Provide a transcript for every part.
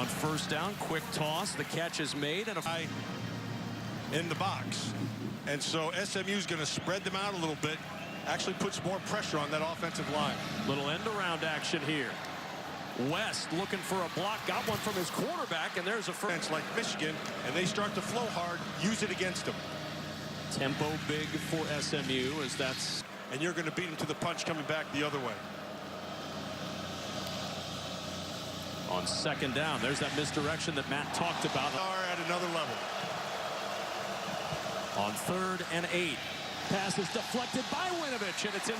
On first down, quick toss, the catch is made, and in the box. And so SMU's going to spread them out a little bit, actually puts more pressure on that offensive line. Little end around action here. West looking for a block, got one from his quarterback, and there's a first. Like Michigan, and they start to flow hard, use it against them. Tempo big for SMU as that's... And you're going to beat them to the punch coming back the other way. On second down, there's that misdirection that Matt talked about. Are at another level. On 3rd and 8. Pass is deflected by Winovich, and it's in.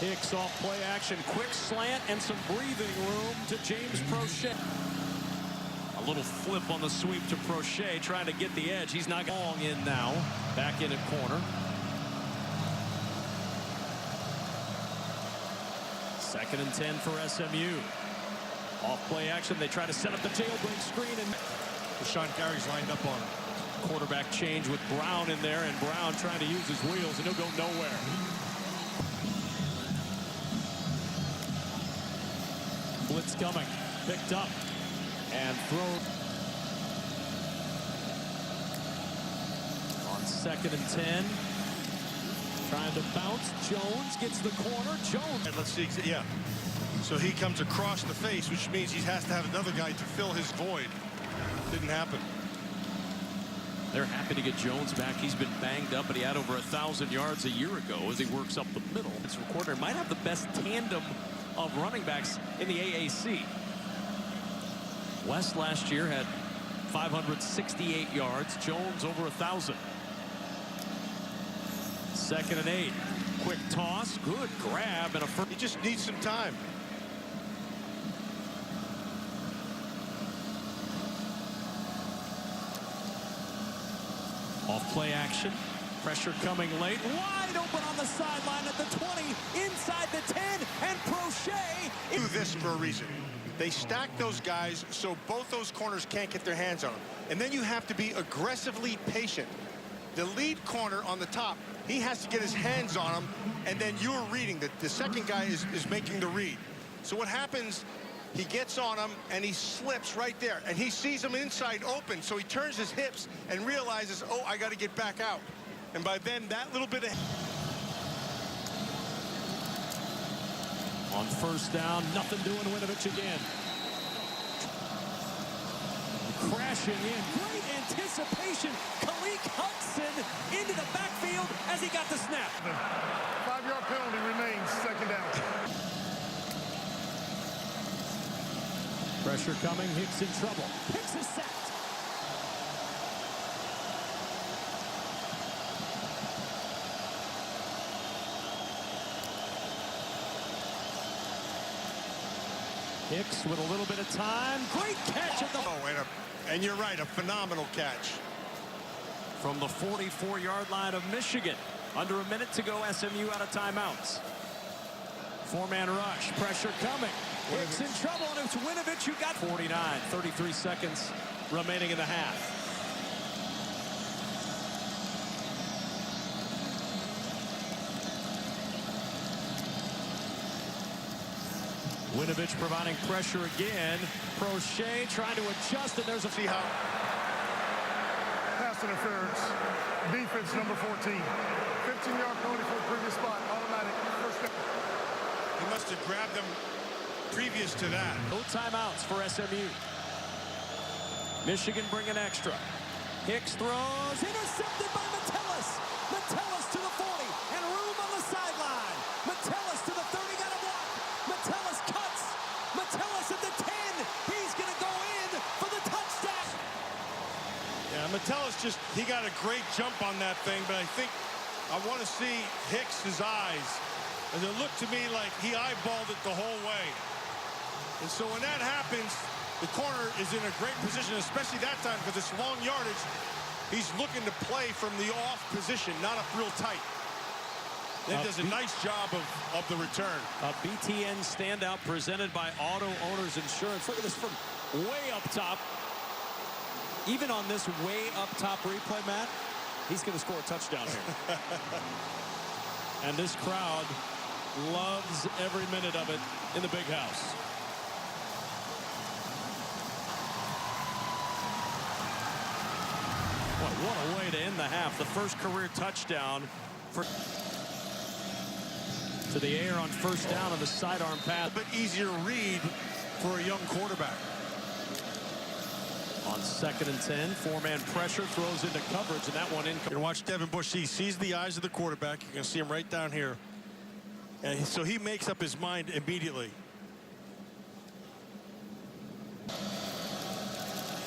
Hicks off play action, quick slant, and some breathing room to James Prochet. A little flip on the sweep to Prochet, trying to get the edge. He's not long in now. Back in at corner. Second and 10 for SMU. Off play action, they try to set up the jailbreak screen, and Sean Gary's lined up on him. Quarterback change with Brown in there, and Brown trying to use his wheels, and he'll go nowhere. Blitz coming, picked up, and thrown. On 2nd and 10. Trying to bounce. Jones gets the corner. Jones. And let's see. Yeah. So he comes across the face, which means he has to have another guy to fill his void. Didn't happen. They're happy to get Jones back. He's been banged up, but he had over 1,000 yards a year ago as he works up the middle. It's recorded. Might have the best tandem of running backs in the AAC. West last year had 568 yards. Jones over 1,000. 2nd and 8. Quick toss. Good grab. And a first. He just needs some time. Off play action. Pressure coming late. Wide open on the sideline at the 20. Inside the 10. And Prochet. Do this for a reason. They stack those guys so both those corners can't get their hands on them. And then you have to be aggressively patient. The lead corner on the top, he has to get his hands on him, and then you're reading that the second guy is making the read. So what happens, he gets on him and he slips right there, and he sees him inside open, so he turns his hips and realizes, oh, I got to get back out. And by then, that little bit of... On first down, nothing doing. Winovich again. Crashing in. Great anticipation. Kalik Hudson into the backfield as he got the snap. 5-yard penalty remains. Second down. Pressure coming. Hicks in trouble. Hicks is sacked. Hicks with a little bit of time. Great catch at the... Oh, and you're right, a phenomenal catch. From the 44-yard line of Michigan. Under a minute to go, SMU out of timeouts. 4-man rush. Pressure coming. Hicks in trouble, and it's Winovich who got 49. 33 seconds remaining in the half. Winovich providing pressure again. Prochet trying to adjust, and there's a... See how... Pass interference. Defense number 14. 15-yard penalty for the previous spot. Automatic. First down. He must have grabbed them previous to that. No timeouts for SMU. Michigan bringing extra. Hicks throws. Intercepted by Metellus. Metellus to the 40. And room on the sideline. Metellus to the 30. Got a block. Metellus cuts. Metellus at the 10. He's going to go in for the touchdown. Yeah, Metellus just, he got a great jump on that thing, but I think I want to see Hicks's eyes. And it looked to me like he eyeballed it the whole way. And so when that happens, the corner is in a great position, especially that time, because it's long yardage. He's looking to play from the off position, not up real tight. That does a nice job of the return. A BTN standout presented by Auto Owners Insurance. Look at this from way up top. Even on this way up top replay, Matt, he's going to score a touchdown here. And this crowd loves every minute of it in the big house. Boy, what a way to end the half. The first career touchdown for to the air on first down on the sidearm pass. A bit easier read for a young quarterback. On 2nd and 10, 4-man pressure, throws into coverage, and that one in. You can watch Devin Bush. He sees the eyes of the quarterback. You can see him right down here. And so he makes up his mind immediately.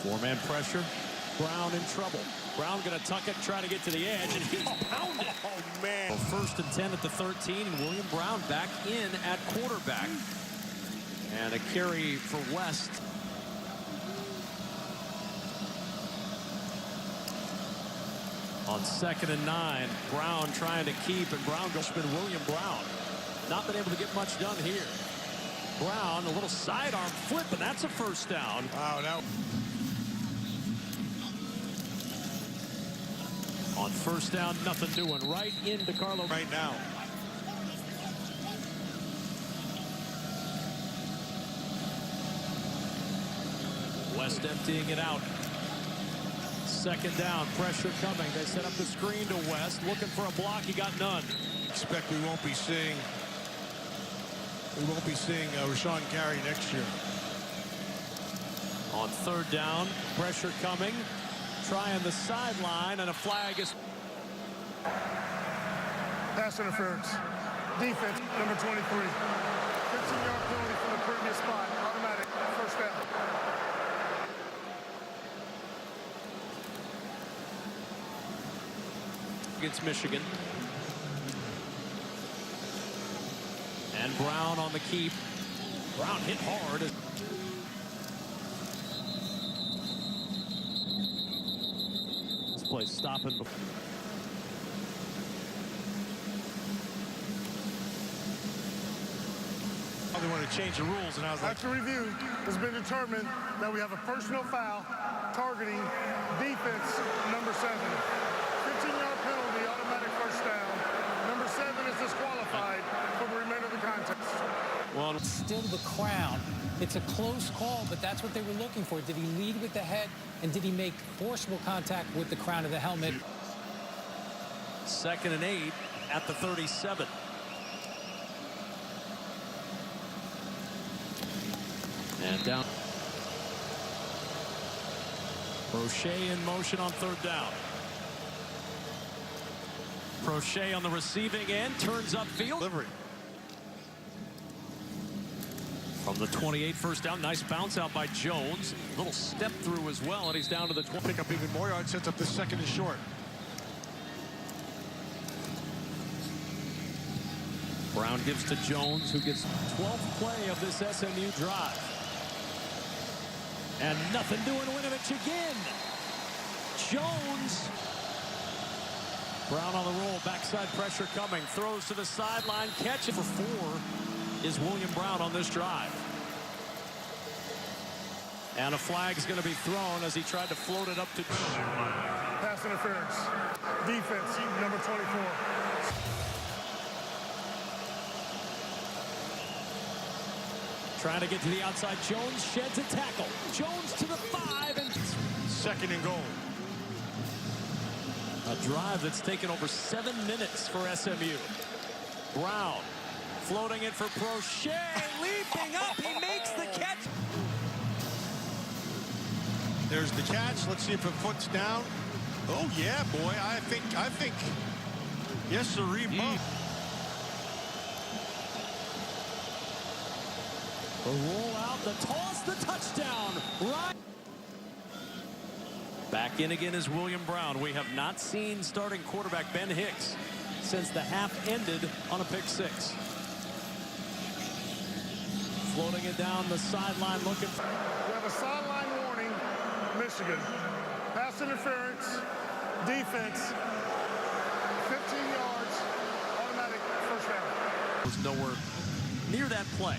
4-man pressure. Brown in trouble. Brown going to tuck it, try to get to the edge, and he's pounded. Oh, man. 1st and 10 at the 13, and William Brown back in at quarterback. And a carry for West. On 2nd and 9, Brown trying to keep, and Brown goes to William Brown. Not been able to get much done here. Brown, a little sidearm flip, and that's a first down. Wow, now. On first down, nothing doing. Right into Carlo. Right now. West emptying it out. 2nd down, pressure coming. They set up the screen to West, looking for a block. He got none. Expect we won't be seeing Rashawn Gary next year. On 3rd down, pressure coming. Trying the sideline, and a flag is. Pass interference. Defense, number 23. 15-yard penalty from the previous spot. Automatic. First down. Against Michigan. And Brown on the keep. Brown hit hard. This play stopping before. They want to change the rules, and I was like, After review, it's been determined that we have a personal foul targeting defense number 7. 15-yard penalty, automatic first down. Number 7 is disqualified for the remainder of the contest. Well, still the crown. It's a close call, but that's what they were looking for. Did he lead with the head, and did he make forcible contact with the crown of the helmet? 2nd and 8 at the 37. And down. Prochet in motion on 3rd down. Prochet on the receiving end, turns upfield. delivery. From the 28, first down. Nice bounce out by Jones. Little step through as well, and he's down to the 20. Pick up even more yards, sets up the 2nd and short. Brown gives to Jones, who gets 12th play of this SMU drive. And nothing doing Winovich again. Jones. Brown on the roll, backside pressure coming. Throws to the sideline, catch it for 4 is William Brown on this drive. And a flag's going to be thrown as he tried to float it up to. Pass interference. Defense, number 24. Trying to get to the outside. Jones sheds a tackle. Jones to the 5 and 2nd and goal. a drive that's taken over 7 minutes for SMU. Brown floating it for Prochet, leaping up. He makes the catch. There's the catch. Let's see if it foot's down. Oh yeah, boy. I think. Yes, sir. The roll out, the toss, the touchdown. Right. Back in again is William Brown. We have not seen starting quarterback Ben Hicks since the half ended on a pick 6. Floating it down the sideline, looking for. We have a sideline warning, Michigan. Pass interference, defense, 15 yards, automatic first down. Was nowhere near that play.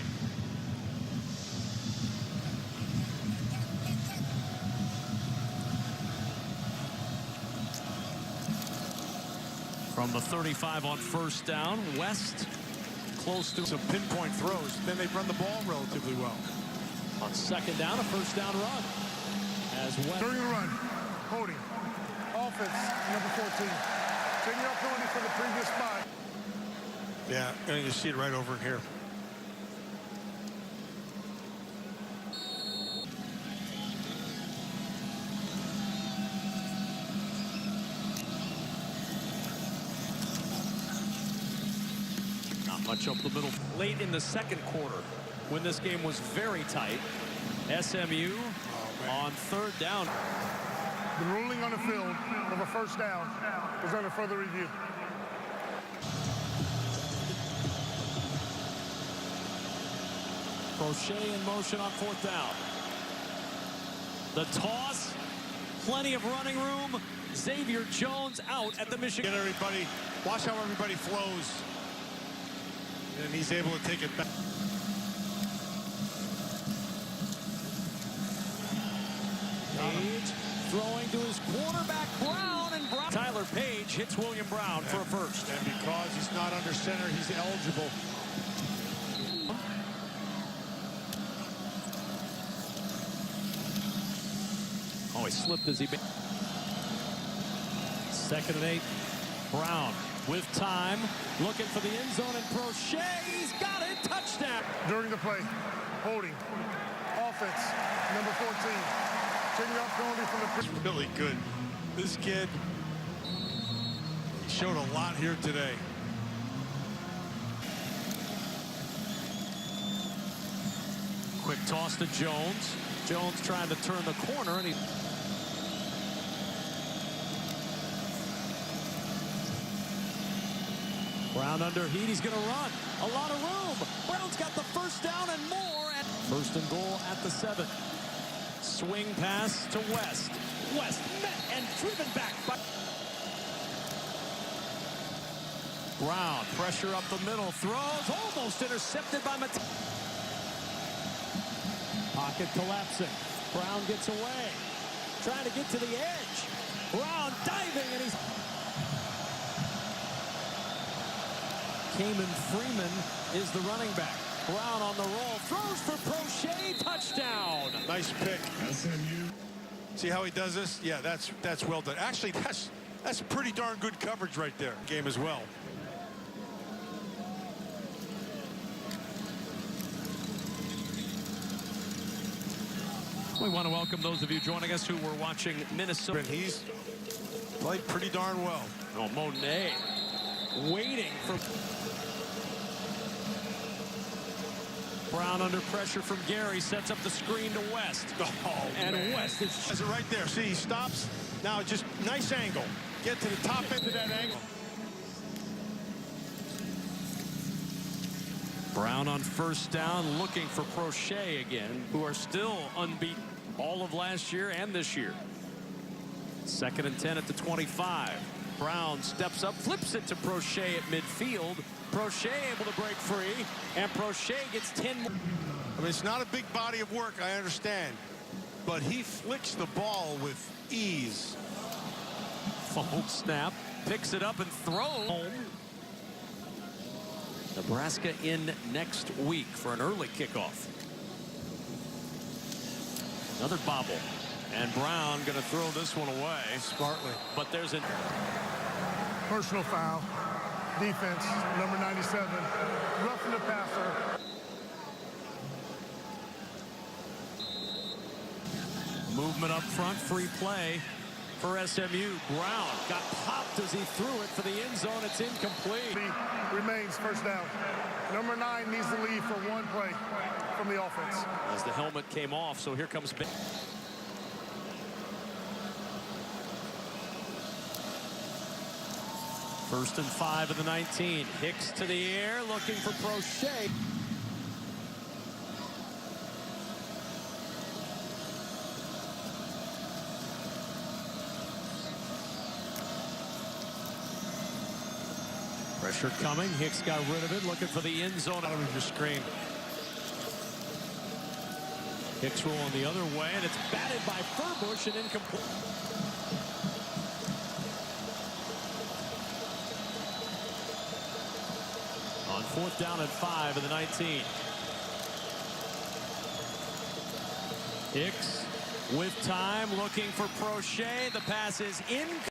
From the 35 on first down, West close to some pinpoint throws. Then they run the ball relatively well. on second down, a first down run. As well. During the run, holding. Offense, number 14. 10-yard penalty for the previous spot. Yeah, and you see it right over here. Not much up the middle. Late in the second quarter, when this game was very tight, SMU on third down. The ruling on the field of a first down is under further review. Crochet in motion on fourth down. The toss, plenty of running room. Xavier Jones out at the Michigan. Get everybody, watch how everybody flows. And he's able to take it back. Page throwing to his quarterback, Brown, and Brown. Tyler Page hits William Brown for a first. And because he's not under center, he's eligible. Oh, he slipped as he... Second and 8. Brown with time, looking for the end zone, and Crochet, he's got it, touchdown. During the play, holding. Offense, number 14. 10-yard penalty from the... It's really good. This kid, he showed a lot here today. Quick toss to Jones. Jones trying to turn the corner, and he... Brown under heat, he's going to run. A lot of room. Brown's got the first down and more. And first and goal at the 7. Swing pass to West. West met and driven back by... Brown, pressure up the middle, throws, almost intercepted by Pocket collapsing. Brown gets away. Trying to get to the edge. Brown diving, and he's... Kamen Freeman is the running back. Brown on the roll, throws for Crochet, touchdown. Nice pick. SMU. See how he does this? Yeah, that's well done. Actually, that's pretty darn good coverage right there. Game as well. We want to welcome those of you joining us who were watching Minnesota. And he's played pretty darn well. Oh, Monet waiting for... Brown under pressure from Gary, sets up the screen to West. Oh, and man. West is... Has it right there. See, he stops. Now just nice angle. Get to the top end of that angle. Brown on first down, looking for Crochet again, who are still unbeaten all of last year and this year. Second and 10 at the 25. Brown steps up, flips it to Crochet at midfield. Crochet able to break free, and Crochet gets 10 more. I mean, it's not a big body of work, I understand, but he flicks the ball with ease. Fumbled snap, picks it up and throws home. Nebraska in next week for an early kickoff. Another bobble, and Brown going to throw this one away Smartly. but there's a Personal foul. Defense, number 97. Roughing the passer. movement up front, free play for SMU. Brown got popped as he threw it for the end zone. It's incomplete. Remains first down. Number 9 needs the lead for one play from the offense. As the helmet came off, so here comes Ben. First and 5 of the 19. Hicks to the air, looking for Crochet. Pressure coming. Hicks got rid of it, looking for the end zone out of your screen. Hicks rolling the other way, and it's batted by Furbush and incomplete. On 4th down and 5 of the 19. Hicks with time, looking for Prochet. The pass is in.